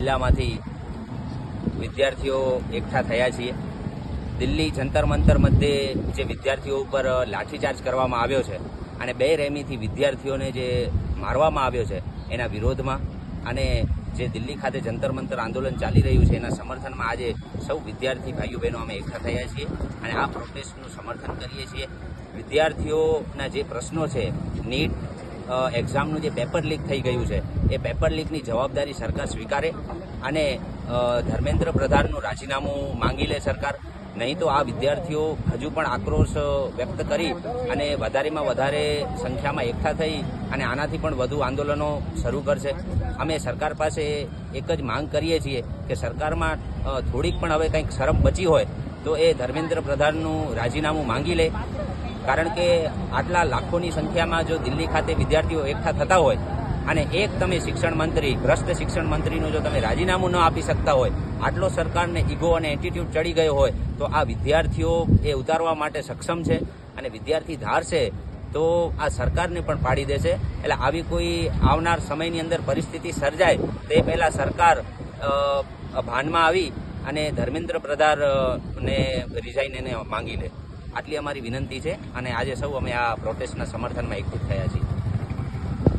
જિલ્લામાંથી વિદ્યાર્થીઓ એકઠા થયા છીએ. દિલ્હી જંતર મંતર મધ્યે જે વિદ્યાર્થીઓ ઉપર લાઠીચાર્જ કરવામાં આવ્યો છે અને બેરહેમીથી વિદ્યાર્થીઓને જે મારવામાં આવ્યો છે એના વિરોધમાં અને જે દિલ્હી ખાતે જંતર મંતર આંદોલન ચાલી રહ્યું છે એના સમર્થનમાં આજે સૌ વિદ્યાર્થી ભાઈઓ બહેનો અમે એકઠા થયા છીએ અને આ પ્રોટેસ્ટનું સમર્થન કરીએ છીએ. વિદ્યાર્થીઓના જે પ્રશ્નો છે, નીટ એક્ઝામનું જે પેપર લીક થઈ ગયું છે એ પેપર લીકની જવાબદારી સરકાર સ્વીકારે અને ધર્મેન્દ્ર પ્રધાનનું રાજીનામું માંગી લે સરકાર. નહીં તો આ વિદ્યાર્થીઓ હજુ પણ આક્રોશ વ્યક્ત કરી અને વધારેમાં વધારે સંખ્યામાં એકઠા થઈ અને આનાથી પણ વધુ આંદોલનો શરૂ કરશે. અમે સરકાર પાસે એક જ માંગ કરીએ છીએ કે સરકારમાં થોડીક પણ હવે કંઈક શરમ બચી હોય તો એ ધર્મેન્દ્ર પ્રધાનનું રાજીનામું માંગી લે. કારણ કે આટલા લાખોની સંખ્યામાં જો દિલ્હી ખાતે વિદ્યાર્થીઓ એકઠા થતા હોય અને એક તમે શિક્ષણ મંત્રી, ભ્રષ્ટ શિક્ષણ મંત્રીનું જો તમે રાજીનામું ન આપી શકતા હોય, આટલો સરકારને ઈગો અને એટીટ્યુડ ચડી ગયો હોય તો આ વિદ્યાર્થીઓ એ ઉતારવા માટે સક્ષમ છે અને વિદ્યાર્થી ધારશે તો આ સરકારને પણ પાડી દેશે. એટલે આવી કોઈ આવનાર સમયની અંદર પરિસ્થિતિ સર્જાય તે પહેલાં સરકાર ભાનમાં આવી અને ધર્મેન્દ્ર પ્રધાનને રિઝાઇન એને માંગી લે. આટલી અમારી વિનંતી છે અને આજે સૌ અમે આ પ્રોટેસ્ટના સમર્થનમાં એકઠું થયા છીએ.